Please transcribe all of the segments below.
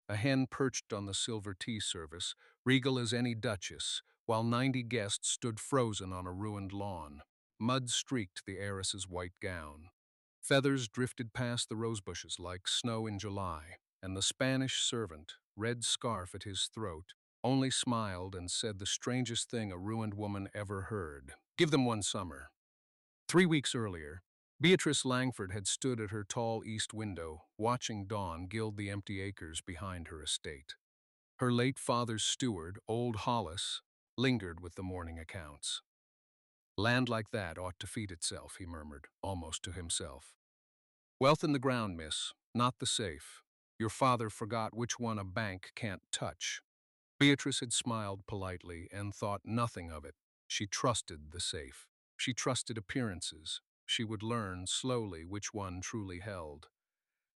A hen perched on the silver tea service, regal as any duchess, while 90 guests stood frozen on a ruined lawn. Mud streaked the heiress's white gown. Feathers drifted past the rosebushes like snow in July, and the Spanish servant, red scarf at his throat, only smiled and said the strangest thing a ruined woman ever heard. Give them one summer. 3 weeks earlier, Beatrice Langford had stood at her tall east window, watching dawn gild the empty acres behind her estate. Her late father's steward, old Hollis, lingered with the morning accounts. Land like that ought to feed itself, he murmured, almost to himself. Wealth in the ground, miss, not the safe. Your father forgot which one a bank can't touch. Beatrice had smiled politely and thought nothing of it. She trusted the safe. She trusted appearances. She would learn slowly which one truly held.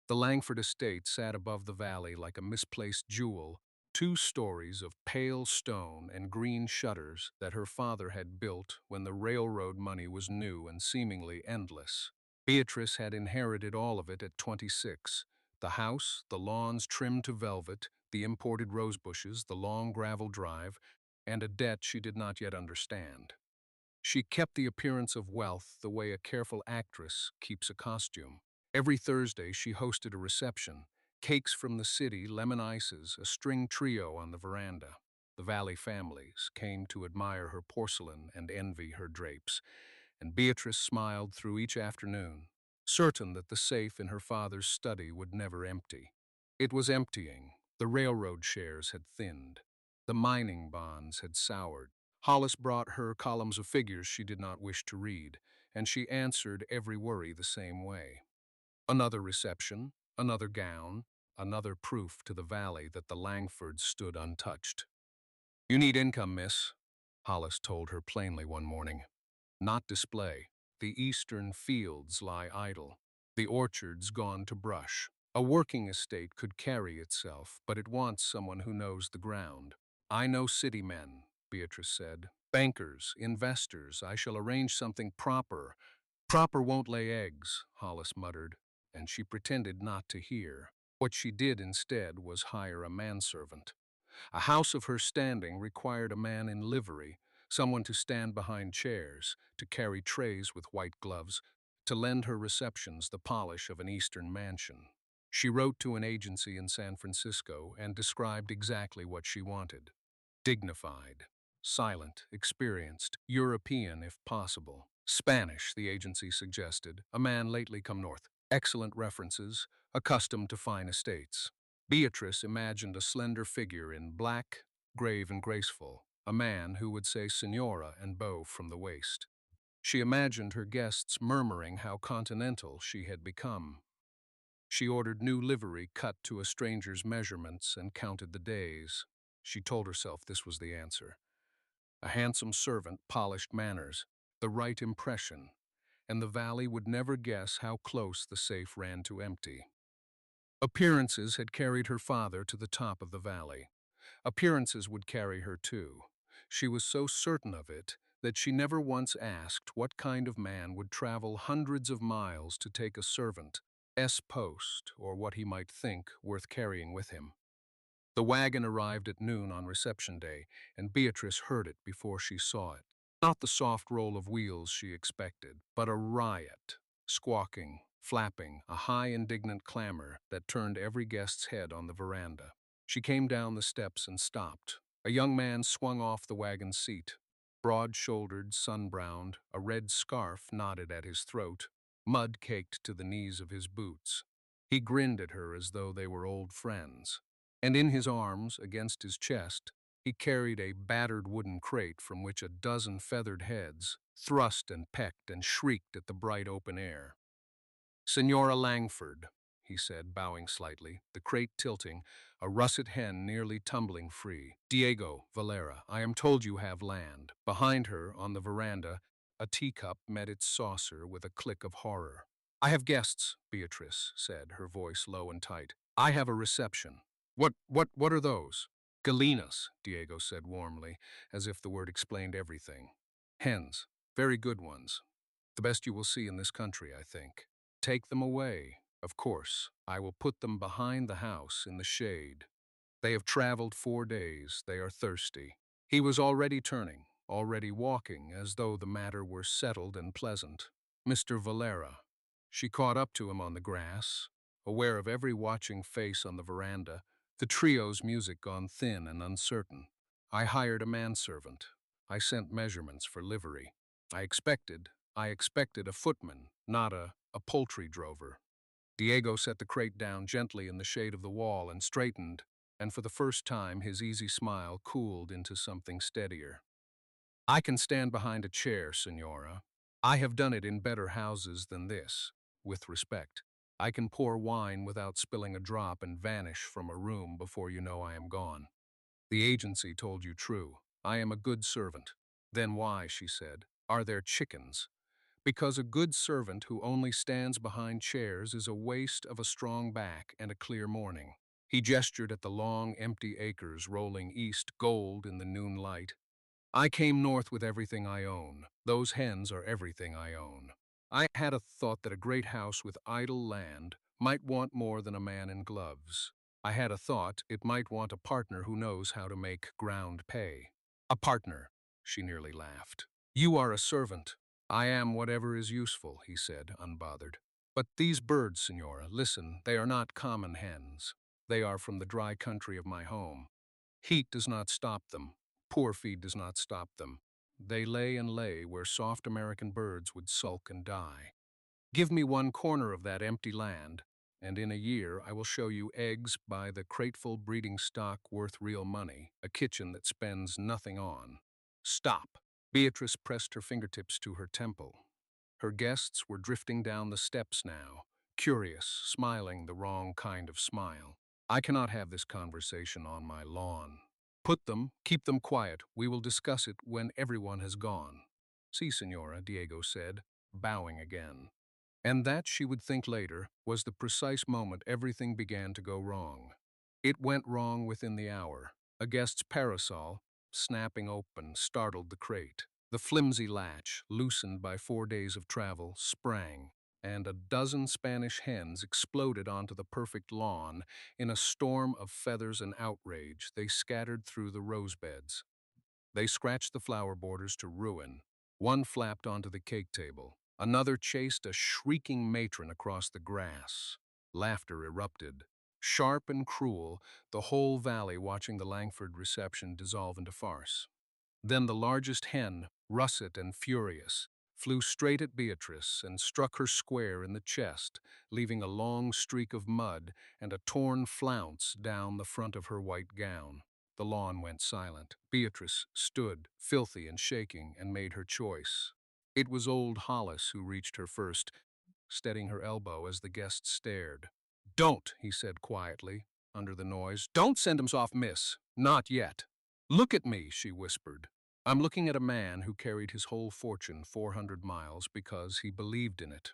The Langford estate sat above the valley like a misplaced jewel, 2 stories of pale stone and green shutters that her father had built when the railroad money was new and seemingly endless. Beatrice had inherited all of it at 26. The house, the lawns trimmed to velvet, the imported rosebushes, the long gravel drive, and a debt she did not yet understand. She kept the appearance of wealth the way a careful actress keeps a costume. Every Thursday she hosted a reception, cakes from the city, lemon ices, a string trio on the veranda. The Valley families came to admire her porcelain and envy her drapes, and Beatrice smiled through each afternoon, certain that the safe in her father's study would never empty. It was emptying. The railroad shares had thinned. The mining bonds had soured. Hollis brought her columns of figures she did not wish to read, and she answered every worry the same way. Another reception, another gown, another proof to the valley that the Langfords stood untouched. You need income, miss, Hollis told her plainly one morning. Not display. The eastern fields lie idle. The orchards gone to brush. A working estate could carry itself, but it wants someone who knows the ground. I know city men, Beatrice said. Bankers, investors, I shall arrange something proper. Proper won't lay eggs, Hollis muttered, and she pretended not to hear. What she did instead was hire a manservant. A house of her standing required a man in livery, someone to stand behind chairs, to carry trays with white gloves, to lend her receptions the polish of an Eastern mansion. She wrote to an agency in San Francisco and described exactly what she wanted. Dignified, silent, experienced, European if possible. Spanish, the agency suggested, a man lately come north. Excellent references, accustomed to fine estates. Beatrice imagined a slender figure in black, grave and graceful, a man who would say senora and bow from the waist. She imagined her guests murmuring how continental she had become. She ordered new livery cut to a stranger's measurements and counted the days. She told herself this was the answer. A handsome servant, polished manners, the right impression, and the valley would never guess how close the safe ran to empty. Appearances had carried her father to the top of the valley. Appearances would carry her too. She was so certain of it that she never once asked what kind of man would travel hundreds of miles to take a servant, post, or what he might think worth carrying with him. The wagon arrived at noon on reception day, and Beatrice heard it before she saw it. Not the soft roll of wheels she expected, but a riot, squawking, flapping, a high indignant clamor that turned every guest's head on the veranda. She came down the steps and stopped. A young man swung off the wagon's seat. Broad-shouldered, sun-browned, a red scarf knotted at his throat, mud caked to the knees of his boots. He grinned at her as though they were old friends. And in his arms, against his chest, he carried a battered wooden crate from which a dozen feathered heads thrust and pecked and shrieked at the bright open air. Senora Langford, he said, bowing slightly, the crate tilting, a russet hen nearly tumbling free. Diego, Valera, I am told you have land. Behind her, on the veranda, a teacup met its saucer with a click of horror. I have guests, Beatrice said, her voice low and tight. I have a reception. What are those? Galinas, Diego said warmly, as if the word explained everything. Hens, very good ones. The best you will see in this country, I think. Take them away. Of course, I will put them behind the house in the shade. They have traveled 4 days. They are thirsty. He was already turning, already walking, as though the matter were settled and pleasant. Mr. Valera. She caught up to him on the grass, aware of every watching face on the veranda, the trio's music gone thin and uncertain. I hired a manservant. I sent measurements for livery. I expected a footman, not a poultry drover. Diego set the crate down gently in the shade of the wall and straightened, and for the first time his easy smile cooled into something steadier. I can stand behind a chair, Senora. I have done it in better houses than this, with respect. I can pour wine without spilling a drop and vanish from a room before you know I am gone. The agency told you true. I am a good servant. Then why, she said, are there chickens? Because a good servant who only stands behind chairs is a waste of a strong back and a clear morning. He gestured at the long, empty acres rolling east gold in the noon light. I came north with everything I own. Those hens are everything I own. I had a thought that a great house with idle land might want more than a man in gloves. I had a thought it might want a partner who knows how to make ground pay. A partner, she nearly laughed. You are a servant. I am whatever is useful, he said, unbothered. But these birds, Senora, listen, they are not common hens. They are from the dry country of my home. Heat does not stop them. Poor feed does not stop them. They lay and lay where soft American birds would sulk and die. Give me one corner of that empty land, and in a year I will show you eggs by the crateful breeding stock worth real money, a kitchen that spends nothing on. Stop! Beatrice pressed her fingertips to her temple. Her guests were drifting down the steps now, curious, smiling the wrong kind of smile. I cannot have this conversation on my lawn. Keep them quiet. We will discuss it when everyone has gone. Si, Senora, Diego said, bowing again. And that, she would think later, was the precise moment everything began to go wrong. It went wrong within the hour. A guest's parasol, snapping open, startled the crate. The flimsy latch, loosened by 4 days of travel, sprang, and a dozen Spanish hens exploded onto the perfect lawn. In a storm of feathers and outrage, they scattered through the rose beds. They scratched the flower borders to ruin. One flapped onto the cake table. Another chased a shrieking matron across the grass. Laughter erupted. Sharp and cruel, the whole valley watching the Langford reception dissolve into farce. Then the largest hen, russet and furious, flew straight at Beatrice and struck her square in the chest, leaving a long streak of mud and a torn flounce down the front of her white gown. The lawn went silent. Beatrice stood, filthy and shaking, and made her choice. It was old Hollis who reached her first, steadying her elbow as the guests stared. Don't, he said quietly, under the noise. Don't send him off, miss. Not yet. Look at me, she whispered. I'm looking at a man who carried his whole fortune 400 miles because he believed in it.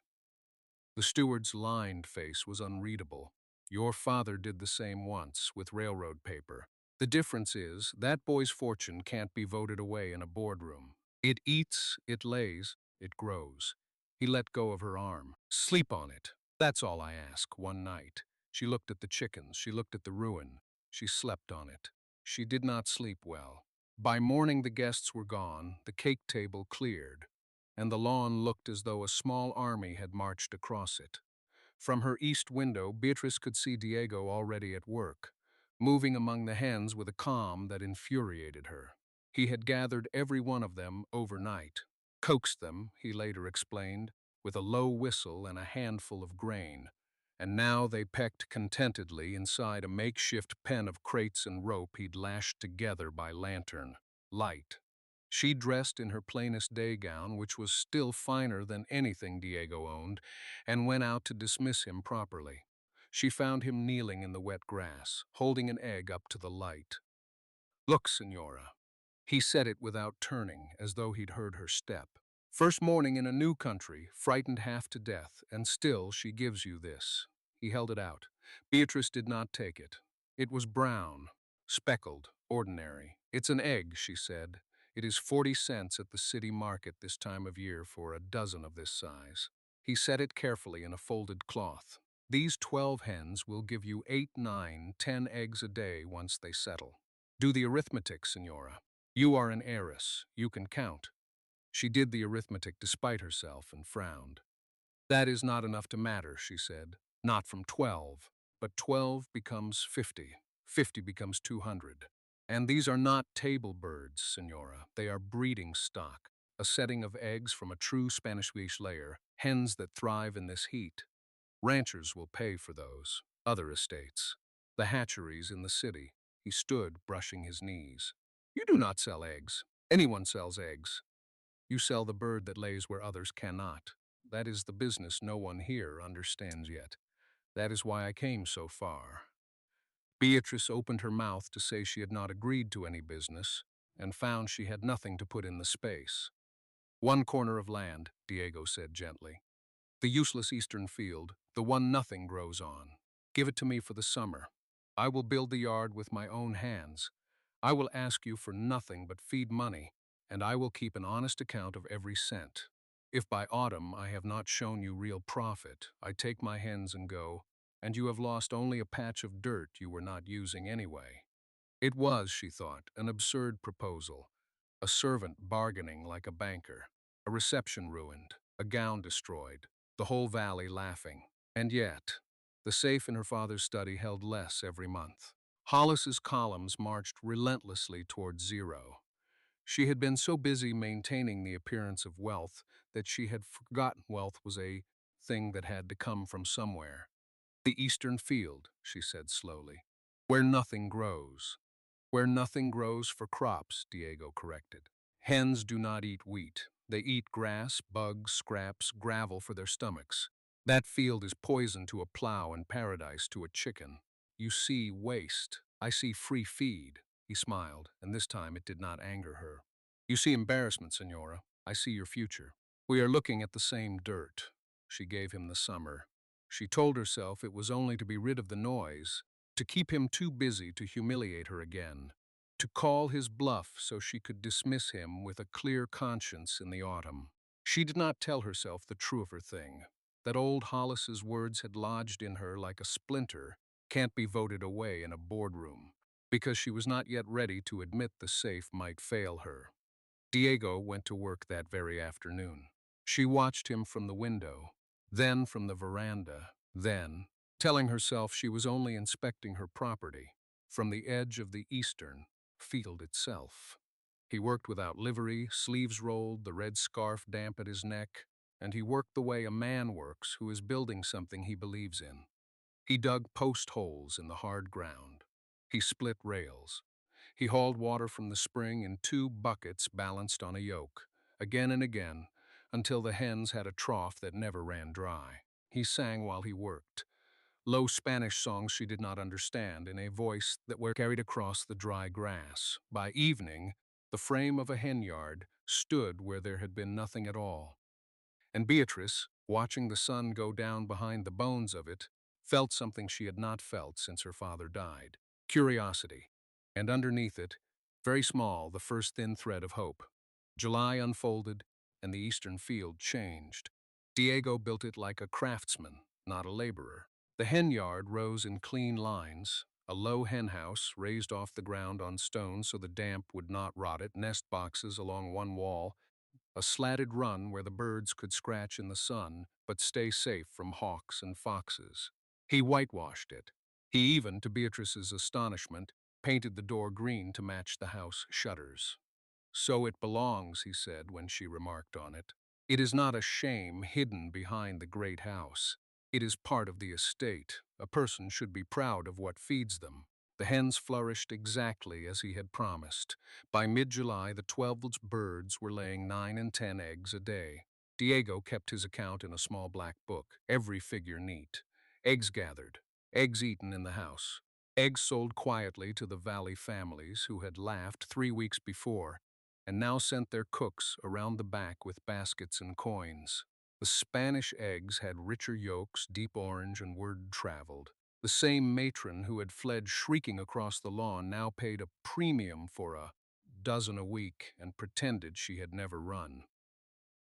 The steward's lined face was unreadable. Your father did the same once, with railroad paper. The difference is, that boy's fortune can't be voted away in a boardroom. It eats, it lays, it grows. He let go of her arm. Sleep on it. That's all I ask, one night. She looked at the chickens, she looked at the ruin. She slept on it. She did not sleep well. By morning the guests were gone, the cake table cleared, and the lawn looked as though a small army had marched across it. From her east window, Beatrice could see Diego already at work, moving among the hens with a calm that infuriated her. He had gathered every one of them overnight, coaxed them, he later explained, with a low whistle and a handful of grain, and now they pecked contentedly inside a makeshift pen of crates and rope he'd lashed together by lantern. Light. She dressed in her plainest day gown, which was still finer than anything Diego owned, and went out to dismiss him properly. She found him kneeling in the wet grass, holding an egg up to the light. Look, Senora. He said it without turning, as though he'd heard her step. First morning in a new country, frightened half to death, and still she gives you this. He held it out. Beatrice did not take it. It was brown, speckled, ordinary. It's an egg, she said. It is 40 cents at the city market this time of year for a dozen of this size. He set it carefully in a folded cloth. These 12 hens will give you 8, 9, 10 eggs a day once they settle. Do the arithmetic, Signora. You are an heiress. You can count. She did the arithmetic despite herself and frowned. That is not enough to matter, she said. Not from 12. But 12 becomes 50. 50 becomes 200. And these are not table birds, Signora. They are breeding stock, a setting of eggs from a true Spanish layer, hens that thrive in this heat. Ranchers will pay for those. Other estates. The hatcheries in the city. He stood, brushing his knees. You do not sell eggs. Anyone sells eggs. You sell the bird that lays where others cannot. That is the business no one here understands yet. That is why I came so far. Beatrice opened her mouth to say she had not agreed to any business, and found she had nothing to put in the space. One corner of land, Diego said gently. The useless eastern field, the one nothing grows on. Give it to me for the summer. I will build the yard with my own hands. I will ask you for nothing but feed money, and I will keep an honest account of every cent. If by autumn I have not shown you real profit, I take my hens and go, and you have lost only a patch of dirt you were not using anyway. It was, she thought, an absurd proposal. A servant bargaining like a banker, a reception ruined, a gown destroyed, the whole valley laughing. And yet, the safe in her father's study held less every month. Hollis's columns marched relentlessly toward zero. She had been so busy maintaining the appearance of wealth that she had forgotten wealth was a thing that had to come from somewhere. The eastern field, she said slowly, where nothing grows. Where nothing grows for crops, Diego corrected. Hens do not eat wheat. They eat grass, bugs, scraps, gravel for their stomachs. That field is poison to a plow and paradise to a chicken. You see waste. I see free feed. He smiled, and this time it did not anger her. You see embarrassment, Senora. I see your future. We are looking at the same dirt. She gave him the summer. She told herself it was only to be rid of the noise, to keep him too busy to humiliate her again, to call his bluff so she could dismiss him with a clear conscience in the autumn. She did not tell herself the truer thing, that old Hollis's words had lodged in her like a splinter, can't be voted away in a boardroom, because she was not yet ready to admit the safe might fail her. Diego went to work that very afternoon. She watched him from the window, then from the veranda, then, telling herself she was only inspecting her property, from the edge of the eastern field itself. He worked without livery, sleeves rolled, the red scarf damp at his neck, and he worked the way a man works who is building something he believes in. He dug post holes in the hard ground. He split rails. He hauled water from the spring in 2 buckets balanced on a yoke, again and again, until the hens had a trough that never ran dry. He sang while he worked, low Spanish songs she did not understand in a voice that were carried across the dry grass. By evening, the frame of a hen yard stood where there had been nothing at all, and Beatrice, watching the sun go down behind the bones of it, felt something she had not felt since her father died. Curiosity. And underneath it, very small, the first thin thread of hope. July unfolded, and the eastern field changed. Diego built it like a craftsman, not a laborer. The hen yard rose in clean lines, a low hen house raised off the ground on stones so the damp would not rot it, nest boxes along one wall, a slatted run where the birds could scratch in the sun but stay safe from hawks and foxes. He whitewashed it. He even, to Beatrice's astonishment, painted the door green to match the house shutters. So it belongs, he said when she remarked on it. It is not a shame hidden behind the great house. It is part of the estate. A person should be proud of what feeds them. The hens flourished exactly as he had promised. By mid-July, the 12 birds were laying 9 and 10 eggs a day. Diego kept his account in a small black book, every figure neat. Eggs gathered, eggs eaten in the house. Eggs sold quietly to the valley families who had laughed 3 weeks before, and now sent their cooks around the back with baskets and coins. The Spanish eggs had richer yolks, deep orange, and word traveled. The same matron who had fled shrieking across the lawn now paid a premium for a dozen a week and pretended she had never run.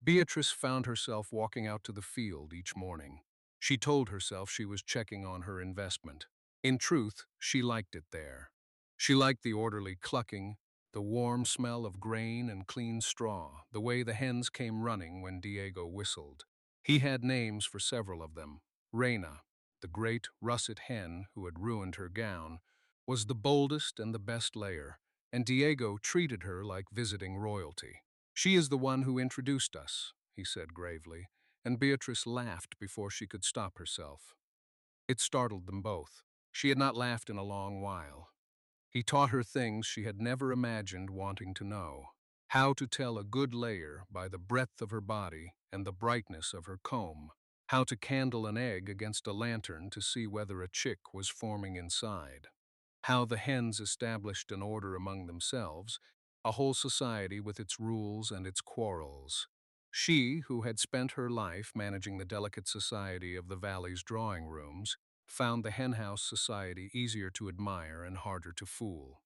Beatrice found herself walking out to the field each morning. She told herself she was checking on her investment. In truth, she liked it there. She liked the orderly clucking, the warm smell of grain and clean straw, the way the hens came running when Diego whistled. He had names for several of them. Reina, the great russet hen who had ruined her gown, was the boldest and the best layer, and Diego treated her like visiting royalty. "She is the one who introduced us," he said gravely, and Beatrice laughed before she could stop herself. It startled them both. She had not laughed in a long while. He taught her things she had never imagined wanting to know. How to tell a good layer by the breadth of her body and the brightness of her comb. How to candle an egg against a lantern to see whether a chick was forming inside. How the hens established an order among themselves, a whole society with its rules and its quarrels. She, who had spent her life managing the delicate society of the valley's drawing rooms, found the henhouse society easier to admire and harder to fool.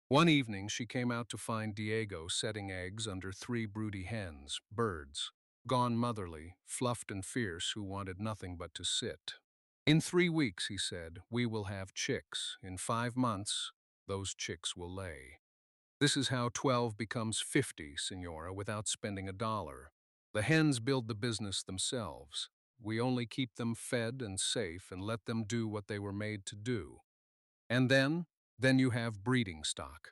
One evening she came out to find Diego setting eggs under three broody hens, birds, gone motherly, fluffed and fierce, who wanted nothing but to sit. "In 3 weeks," he said, "we will have chicks. In 5 months, those chicks will lay. This is how 12 becomes 50, Senora, without spending a dollar. The hens build the business themselves. We only keep them fed and safe and let them do what they were made to do. And then you have breeding stock.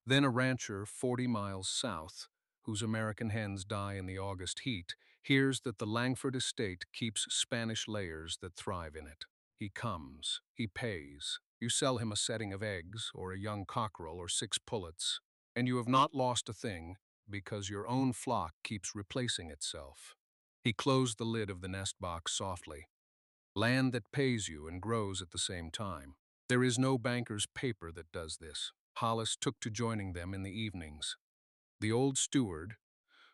Then a rancher 40 miles south, whose American hens die in the August heat, hears that the Langford estate keeps Spanish layers that thrive in it. He comes, he pays. You sell him a setting of eggs, or a young cockerel, or 6 pullets, and you have not lost a thing because your own flock keeps replacing itself." He closed the lid of the nest box softly. "Land that pays you and grows at the same time. There is no banker's paper that does this." Hollis took to joining them in the evenings. The old steward,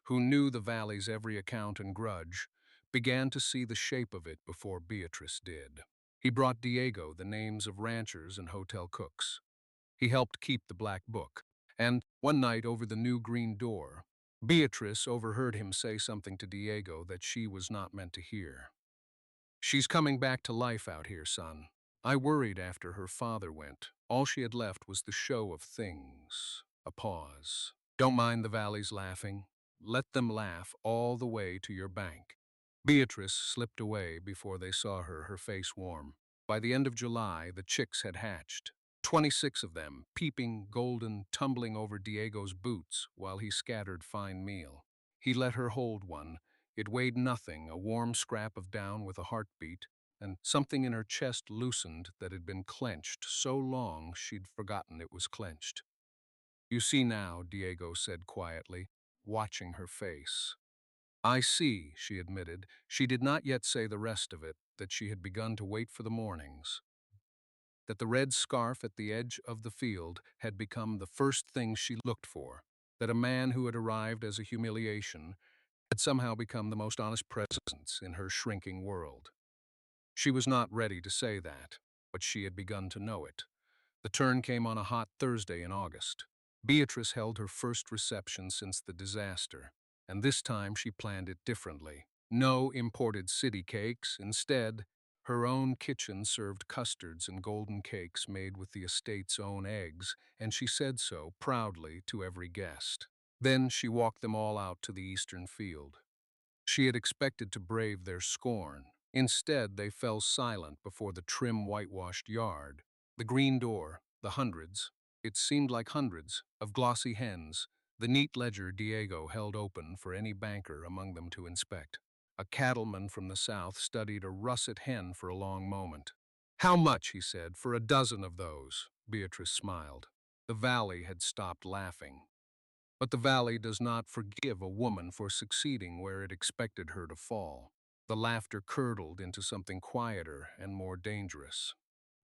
who knew the valley's every account and grudge, began to see the shape of it before Beatrice did. He brought Diego the names of ranchers and hotel cooks. He helped keep the black book. And one night over the new green door, Beatrice overheard him say something to Diego that she was not meant to hear. "She's coming back to life out here, son. I worried after her father went. All she had left was the show of things." A pause. "Don't mind the valleys laughing. Let them laugh all the way to your bank." Beatrice slipped away before they saw her, her face warm. By the end of July, the chicks had hatched. 26 of them, peeping, golden, tumbling over Diego's boots while he scattered fine meal. He let her hold one. It weighed nothing, a warm scrap of down with a heartbeat, and something in her chest loosened that had been clenched so long she'd forgotten it was clenched. "You see now," Diego said quietly, watching her face. "I see," she admitted. She did not yet say the rest of it, that she had begun to wait for the mornings, that the red scarf at the edge of the field had become the first thing she looked for, that a man who had arrived as a humiliation had somehow become the most honest presence in her shrinking world. She was not ready to say that, but she had begun to know it. The turn came on a hot Thursday in August. Beatrice held her first reception since the disaster, and this time she planned it differently. No imported city cakes. Instead, her own kitchen served custards and golden cakes made with the estate's own eggs, and she said so proudly to every guest. Then she walked them all out to the eastern field. She had expected to brave their scorn. Instead, they fell silent before the trim whitewashed yard, the green door, the hundreds, it seemed like hundreds, of glossy hens, the neat ledger Diego held open for any banker among them to inspect. A cattleman from the south studied a russet hen for a long moment. "How much?" he said, "for a dozen of those?" Beatrice smiled. The valley had stopped laughing. But the valley does not forgive a woman for succeeding where it expected her to fall. The laughter curdled into something quieter and more dangerous.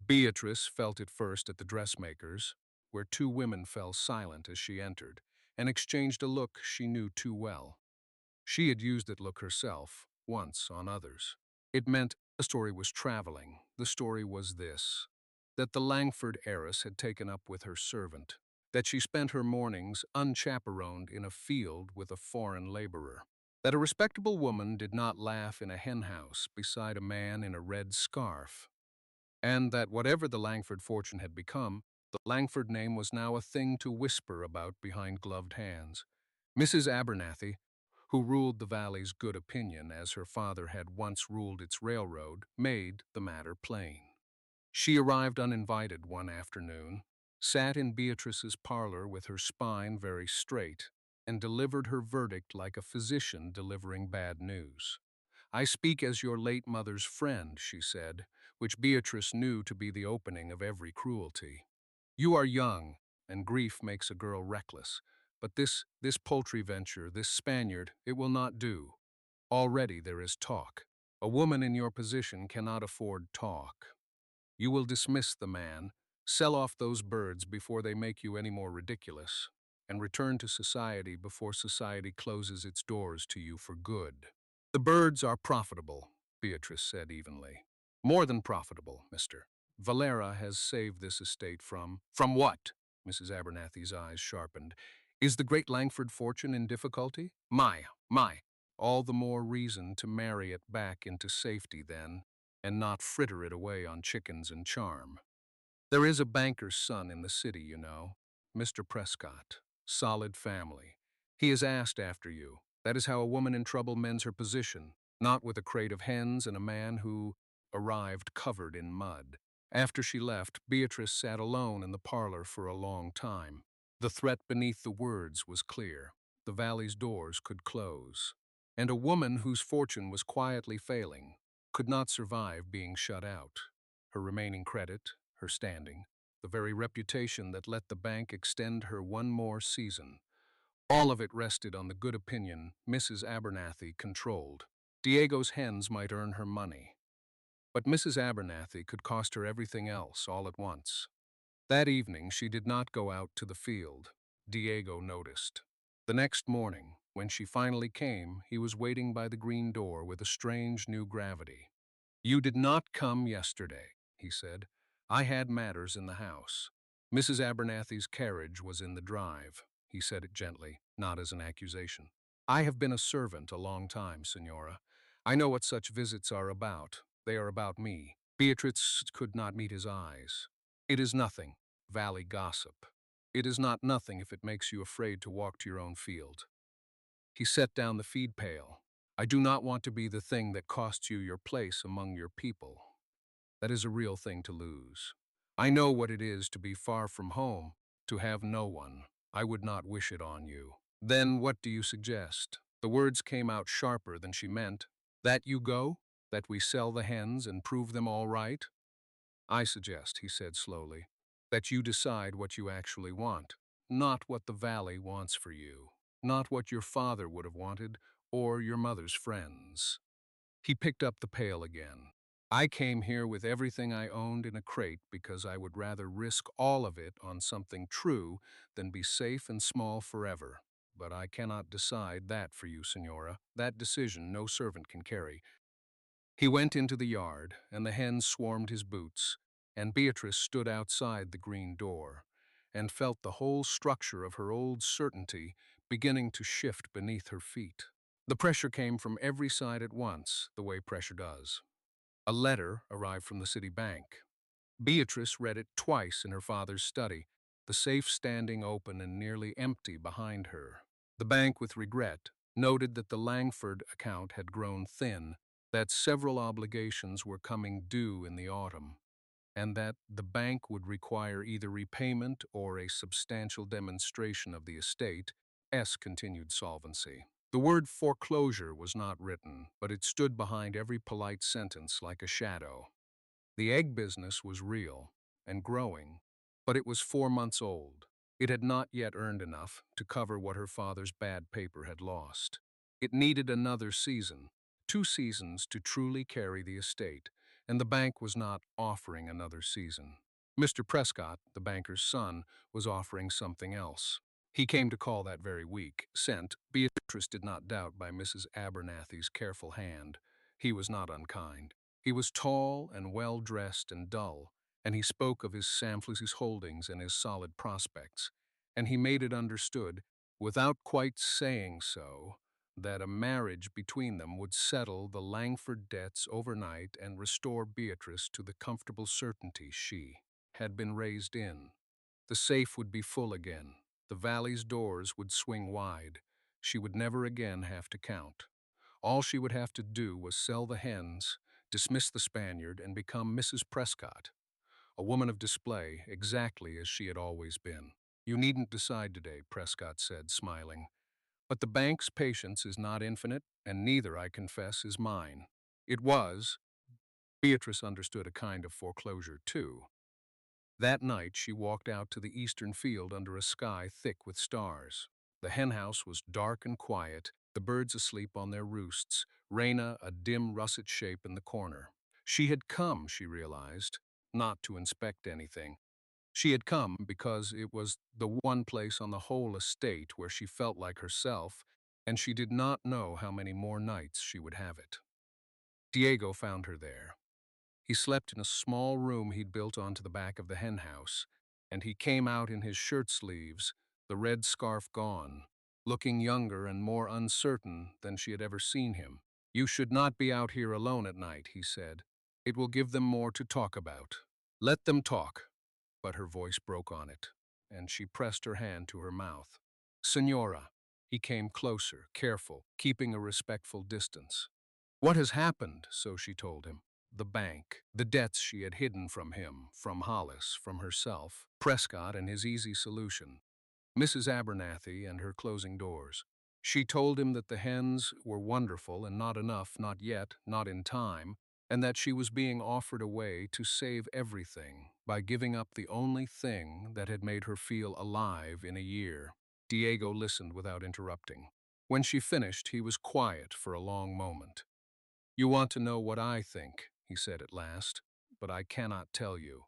Beatrice felt it first at the dressmaker's, where two women fell silent as she entered, and exchanged a look she knew too well. She had used that look herself, once, on others. It meant the story was traveling. The story was this: that the Langford heiress had taken up with her servant, that she spent her mornings unchaperoned in a field with a foreign laborer. That a respectable woman did not laugh in a henhouse beside a man in a red scarf, and that whatever the Langford fortune had become, the Langford name was now a thing to whisper about behind gloved hands. Mrs. Abernathy, who ruled the valley's good opinion as her father had once ruled its railroad, made the matter plain. She arrived uninvited one afternoon, sat in Beatrice's parlor with her spine very straight, and delivered her verdict like a physician delivering bad news. "I speak as your late mother's friend," she said, which Beatrice knew to be the opening of every cruelty. "You are young, and grief makes a girl reckless, but this poultry venture, this Spaniard, it will not do. Already there is talk. A woman in your position cannot afford talk. You will dismiss the man, sell off those birds before they make you any more ridiculous, and return to society before society closes its doors to you for good." "The birds are profitable," Beatrice said evenly. "More than profitable, mister. Valera has saved this estate from—" "From what?" Mrs. Abernathy's eyes sharpened. "Is the great Langford fortune in difficulty? My. All the more reason to marry it back into safety then, and not fritter it away on chickens and charm. There is a banker's son in the city, you know, Mr. Prescott. Solid family. He has asked after you. That is how a woman in trouble mends her position, not with a crate of hens and a man who arrived covered in mud. After she left, Beatrice sat alone in the parlor for a long time. The threat beneath the words was clear. The valley's doors could close. And a woman whose fortune was quietly failing could not survive being shut out. Her remaining credit, her standing, the very reputation that let the bank extend her one more season. All of it rested on the good opinion Mrs. Abernathy controlled. Diego's hens might earn her money, but Mrs. Abernathy could cost her everything else all at once. That evening she did not go out to the field. Diego noticed. The next morning, when she finally came, he was waiting by the green door with a strange new gravity. "You did not come yesterday," he said. "I had matters in the house." Mrs. Abernathy's carriage was in the drive. He said it gently, not as an accusation. "I have been a servant a long time, Senora. I know what such visits are about. They are about me." Beatrice could not meet his eyes. "It is nothing, valley gossip. It is not nothing if it makes you afraid to walk to your own field." He set down the feed pail. "I do not want to be the thing that costs you your place among your people. That is a real thing to lose. I know what it is to be far from home, to have no one. I would not wish it on you." "Then what do you suggest?" The words came out sharper than she meant. "That you go? That we sell the hens and prove them all right?" "I suggest," he said slowly, "that you decide what you actually want, not what the valley wants for you, not what your father would have wanted or your mother's friends." He picked up the pail again. "I came here with everything I owned in a crate because I would rather risk all of it on something true than be safe and small forever. But I cannot decide that for you, Senora. That decision no servant can carry." He went into the yard, and the hens swarmed his boots, and Beatrice stood outside the green door, and felt the whole structure of her old certainty beginning to shift beneath her feet. The pressure came from every side at once, the way pressure does. A letter arrived from the city bank. Beatrice read it twice in her father's study, the safe standing open and nearly empty behind her. The bank, with regret, noted that the Langford account had grown thin, that several obligations were coming due in the autumn, and that the bank would require either repayment or a substantial demonstration of the estate's continued solvency. The word foreclosure was not written, but it stood behind every polite sentence like a shadow. The egg business was real and growing, but it was 4 months old. It had not yet earned enough to cover what her father's bad paper had lost. It needed another season, 2 seasons to truly carry the estate, and the bank was not offering another season. Mr. Prescott, the banker's son, was offering something else. He came to call that very week, sent, Beatrice did not doubt, by Mrs. Abernathy's careful hand. He was not unkind. He was tall and well-dressed and dull, and he spoke of his Samflese's holdings and his solid prospects, and he made it understood, without quite saying so, that a marriage between them would settle the Langford debts overnight and restore Beatrice to the comfortable certainty she had been raised in. The safe would be full again. The valley's doors would swing wide. She would never again have to count. All she would have to do was sell the hens, dismiss the Spaniard, and become Mrs. Prescott, a woman of display, exactly as she had always been. "You needn't decide today," Prescott said, smiling. "But the bank's patience is not infinite, and neither, I confess, is mine." It was. Beatrice understood a kind of foreclosure, too. That night she walked out to the eastern field under a sky thick with stars. The henhouse was dark and quiet, the birds asleep on their roosts, Rena a dim russet shape in the corner. She had come, she realized, not to inspect anything. She had come because it was the one place on the whole estate where she felt like herself, and she did not know how many more nights she would have it. Diego found her there. He slept in a small room he'd built onto the back of the henhouse, and he came out in his shirt sleeves, the red scarf gone, looking younger and more uncertain than she had ever seen him. "You should not be out here alone at night," he said. "It will give them more to talk about." "Let them talk." But her voice broke on it, and she pressed her hand to her mouth. "Senora." He came closer, careful, keeping a respectful distance. "What has happened?" So she told him. The bank, the debts she had hidden from him, from Hollis, from herself, Prescott and his easy solution, Mrs. Abernathy and her closing doors. She told him that the hens were wonderful and not enough, not yet, not in time, and that she was being offered a way to save everything by giving up the only thing that had made her feel alive in a year. Diego listened without interrupting. When she finished, he was quiet for a long moment. "You want to know what I think," he said at last, "but I cannot tell you.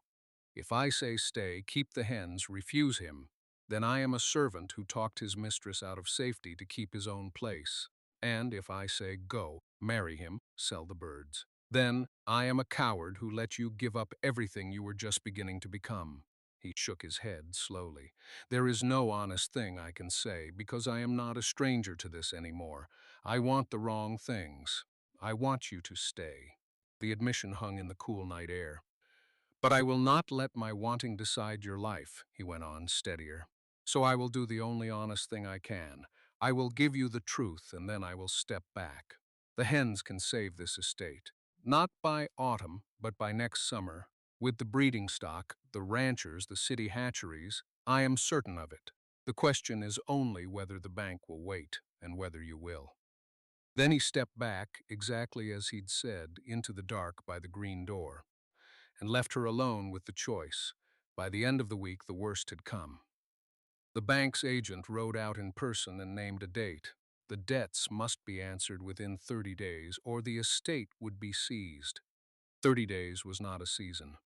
If I say stay, keep the hens, refuse him, then I am a servant who talked his mistress out of safety to keep his own place. And if I say go, marry him, sell the birds, then I am a coward who let you give up everything you were just beginning to become." He shook his head slowly. "There is no honest thing I can say, because I am not a stranger to this anymore. I want the wrong things. I want you to stay." The admission hung in the cool night air. "But I will not let my wanting decide your life," he went on, steadier. "So I will do the only honest thing I can. I will give you the truth, and then I will step back. The hens can save this estate. Not by autumn, but by next summer. With the breeding stock, the ranchers, the city hatcheries, I am certain of it. The question is only whether the bank will wait, and whether you will." Then he stepped back, exactly as he'd said, into the dark by the green door, and left her alone with the choice. By the end of the week, the worst had come. The bank's agent rode out in person and named a date. The debts must be answered within 30 days, or the estate would be seized. 30 days was not a season.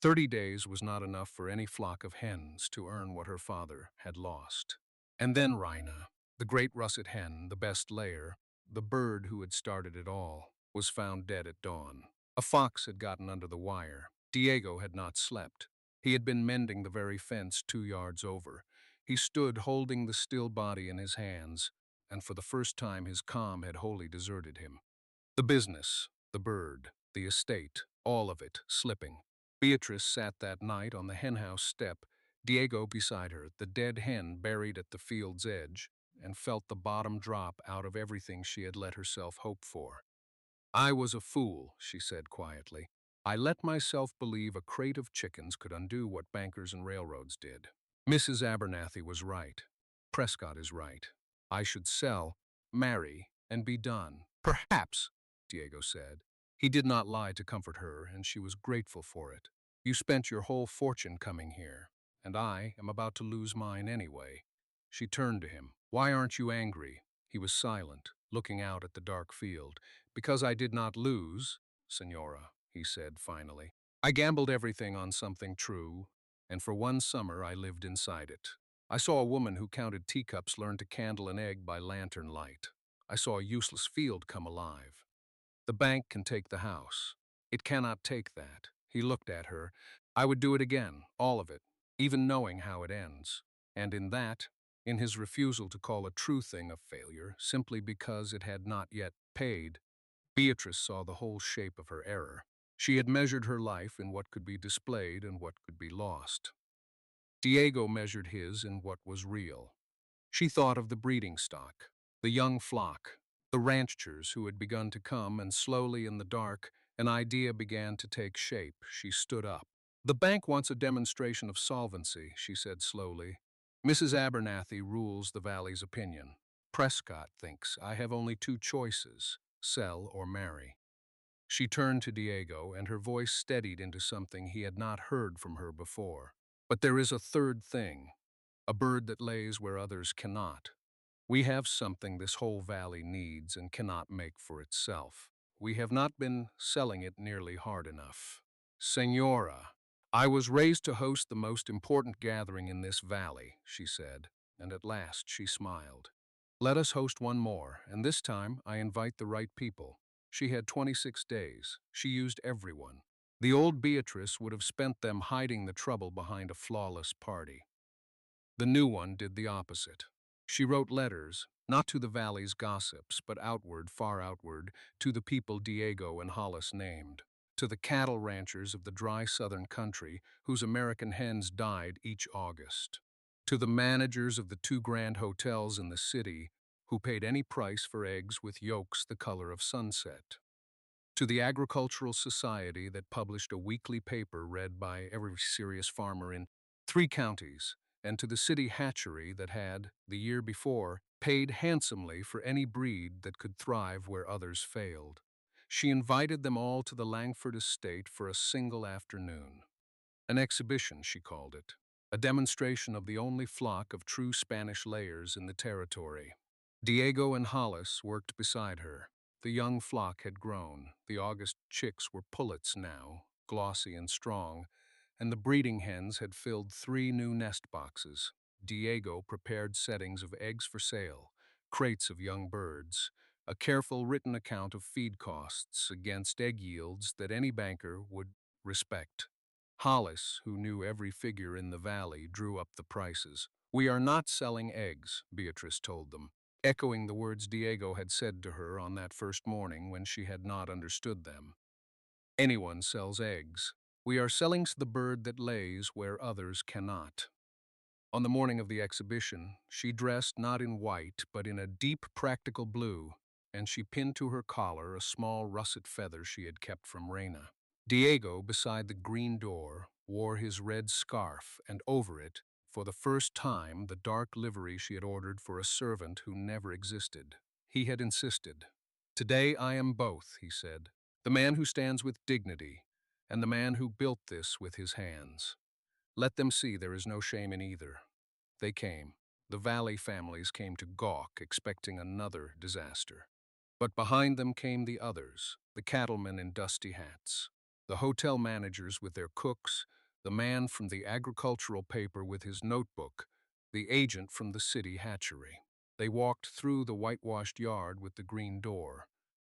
30 days was not enough for any flock of hens to earn what her father had lost. And then Rhina, the great russet hen, the best layer, the bird who had started it all, was found dead at dawn. A fox had gotten under the wire. Diego had not slept. He had been mending the very fence 2 yards over. He stood holding the still body in his hands, and for the first time his calm had wholly deserted him. The business, the bird, the estate, all of it slipping. Beatrice sat that night on the henhouse step, Diego beside her, the dead hen buried at the field's edge, and felt the bottom drop out of everything she had let herself hope for. "I was a fool," she said quietly. "I let myself believe a crate of chickens could undo what bankers and railroads did. Mrs. Abernathy was right. Prescott is right. I should sell, marry, and be done." "Perhaps," Diego said. He did not lie to comfort her, and she was grateful for it. "You spent your whole fortune coming here, and I am about to lose mine anyway." She turned to him. "Why aren't you angry?" He was silent, looking out at the dark field. "Because I did not lose, Senora," he said finally. "I gambled everything on something true, and for one summer I lived inside it. I saw a woman who counted teacups learn to candle an egg by lantern light. I saw a useless field come alive. The bank can take the house. It cannot take that." He looked at her. "I would do it again, all of it, even knowing how it ends. And in that, in his refusal to call a true thing a failure simply because it had not yet paid. Beatrice saw the whole shape of her error. She had measured her life in what could be displayed and what could be lost. Diego measured his in what was real. She thought of the breeding stock, the young flock, the ranchers who had begun to come, and slowly in the dark, an idea began to take shape. She stood up. "The bank wants a demonstration of solvency," she said slowly. "Mrs. Abernathy rules the valley's opinion. Prescott thinks I have only two choices, sell or marry." She turned to Diego, and her voice steadied into something he had not heard from her before. "But there is a third thing, a bird that lays where others cannot. We have something this whole valley needs and cannot make for itself. We have not been selling it nearly hard enough. Senora, I was raised to host the most important gathering in this valley," she said, and at last she smiled. "Let us host one more, and this time I invite the right people." She had 26 days. She used everyone. The old Beatrice would have spent them hiding the trouble behind a flawless party. The new one did the opposite. She wrote letters, not to the valley's gossips, but outward, far outward, to the people Diego and Hollis named, to the cattle ranchers of the dry southern country whose American hens died each August, to the managers of the two grand hotels in the city who paid any price for eggs with yolks the color of sunset, to the agricultural society that published a weekly paper read by every serious farmer in 3 counties, and to the city hatchery that had, the year before, paid handsomely for any breed that could thrive where others failed. She invited them all to the Langford estate for a single afternoon. An exhibition, she called it, a demonstration of the only flock of true Spanish layers in the territory. Diego and Hollis worked beside her. The young flock had grown. The August chicks were pullets now, glossy and strong, and the breeding hens had filled 3 new nest boxes. Diego prepared settings of eggs for sale, crates of young birds, a careful written account of feed costs against egg yields that any banker would respect. Hollis, who knew every figure in the valley, drew up the prices. "We are not selling eggs," Beatrice told them, echoing the words Diego had said to her on that first morning when she had not understood them. "Anyone sells eggs. We are selling the bird that lays where others cannot." On the morning of the exhibition, she dressed not in white but in a deep practical blue, and she pinned to her collar a small russet feather she had kept from Reina. Diego, beside the green door, wore his red scarf, and over it, for the first time, the dark livery she had ordered for a servant who never existed. He had insisted. "Today I am both," he said, "the man who stands with dignity, and the man who built this with his hands. Let them see there is no shame in either." They came. The valley families came to gawk, expecting another disaster. But behind them came the others, the cattlemen in dusty hats, the hotel managers with their cooks, the man from the agricultural paper with his notebook, the agent from the city hatchery. They walked through the whitewashed yard with the green door,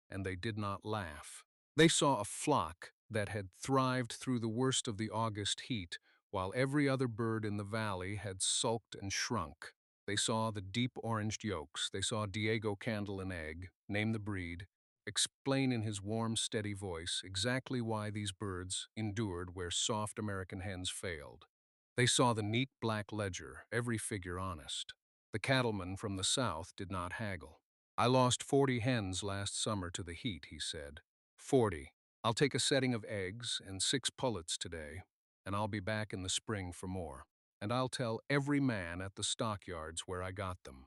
and they did not laugh. They saw a flock that had thrived through the worst of the August heat, while every other bird in the valley had sulked and shrunk. They saw the deep oranged yolks. They saw Diego candle an egg, name the breed, explain in his warm, steady voice exactly why these birds endured where soft American hens failed. They saw the neat black ledger, every figure honest. The cattleman from the south did not haggle. "I lost 40 hens last summer to the heat," he said. 40. "I'll take a setting of eggs and 6 pullets today, and I'll be back in the spring for more. And I'll tell every man at the stockyards where I got them."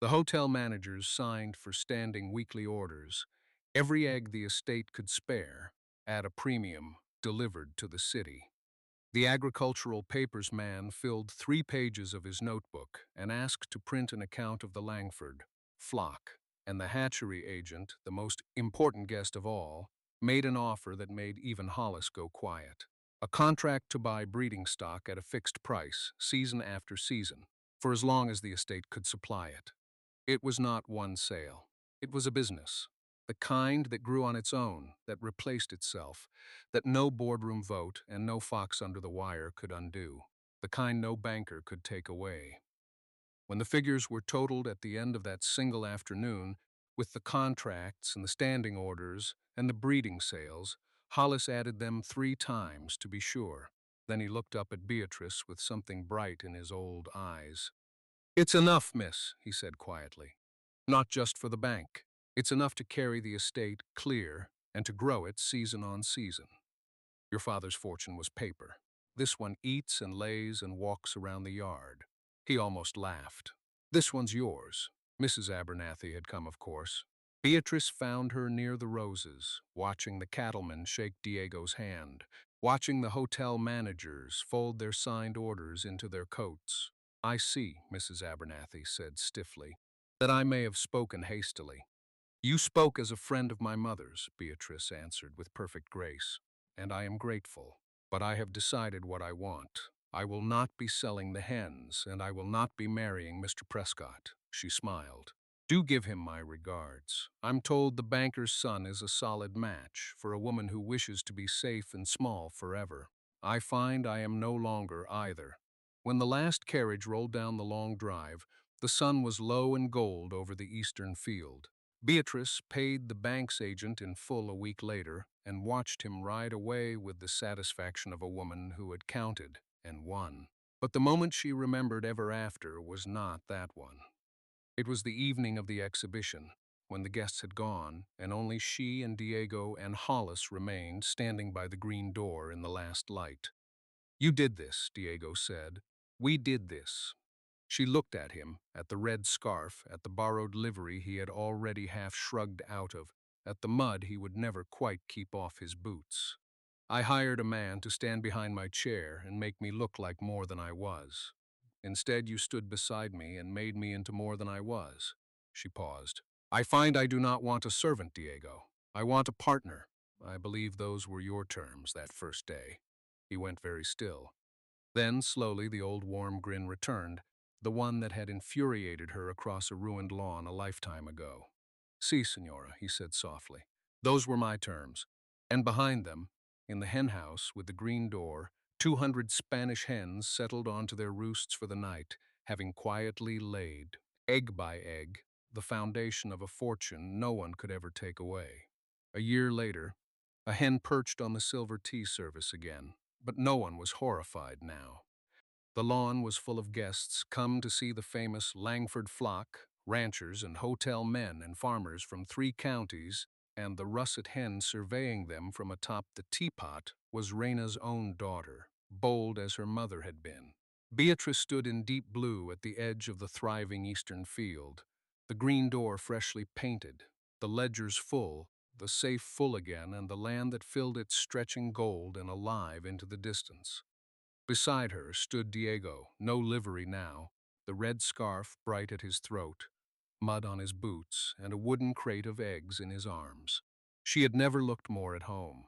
The hotel managers signed for standing weekly orders. Every egg the estate could spare, at a premium, delivered to the city. The agricultural papers man filled 3 pages of his notebook and asked to print an account of the Langford flock, and the hatchery agent, the most important guest of all, made an offer that made even Hollis go quiet. A contract to buy breeding stock at a fixed price, season after season, for as long as the estate could supply it. It was not one sale. It was a business. The kind that grew on its own, that replaced itself, that no boardroom vote and no fox under the wire could undo. The kind no banker could take away. When the figures were totaled at the end of that single afternoon, with the contracts and the standing orders and the breeding sales, Hollis added them 3 times to be sure. Then he looked up at Beatrice with something bright in his old eyes. "It's enough, miss," he said quietly. "Not just for the bank. It's enough to carry the estate clear and to grow it season on season. Your father's fortune was paper. This one eats and lays and walks around the yard." He almost laughed. "This one's yours." Mrs. Abernathy had come, of course. Beatrice found her near the roses, watching the cattleman shake Diego's hand, watching the hotel managers fold their signed orders into their coats. "I see," Mrs. Abernathy said stiffly, "that I may have spoken hastily." "You spoke as a friend of my mother's," Beatrice answered with perfect grace, "and I am grateful. But I have decided what I want. I will not be selling the hens, and I will not be marrying Mr. Prescott." She smiled. "Do give him my regards. I'm told the banker's son is a solid match for a woman who wishes to be safe and small forever. I find I am no longer either." When the last carriage rolled down the long drive, the sun was low and gold over the eastern field. Beatrice paid the bank's agent in full a week later and watched him ride away with the satisfaction of a woman who had counted and won. But the moment she remembered ever after was not that one. It was the evening of the exhibition, when the guests had gone, and only she and Diego and Hollis remained standing by the green door in the last light. "You did this," Diego said. "We did this." She looked at him, at the red scarf, at the borrowed livery he had already half shrugged out of, at the mud he would never quite keep off his boots. "I hired a man to stand behind my chair and make me look like more than I was. Instead, you stood beside me and made me into more than I was." She paused. "I find I do not want a servant, Diego. I want a partner. I believe those were your terms that first day." He went very still. Then, slowly, the old warm grin returned, the one that had infuriated her across a ruined lawn a lifetime ago. "Si, senora," he said softly. "Those were my terms." And behind them, in the hen house with the green door, 200 Spanish hens settled onto their roosts for the night, having quietly laid, egg by egg, the foundation of a fortune no one could ever take away. A year later, a hen perched on the silver tea service again, but no one was horrified now. The lawn was full of guests come to see the famous Langford flock, ranchers and hotel men and farmers from 3 counties, and the russet hen surveying them from atop the teapot was Reina's own daughter, bold as her mother had been. Beatrice stood in deep blue at the edge of the thriving eastern field, the green door freshly painted, the ledgers full, the safe full again, and the land that filled it stretching gold and alive into the distance. Beside her stood Diego, no livery now, the red scarf bright at his throat, mud on his boots, and a wooden crate of eggs in his arms. She had never looked more at home.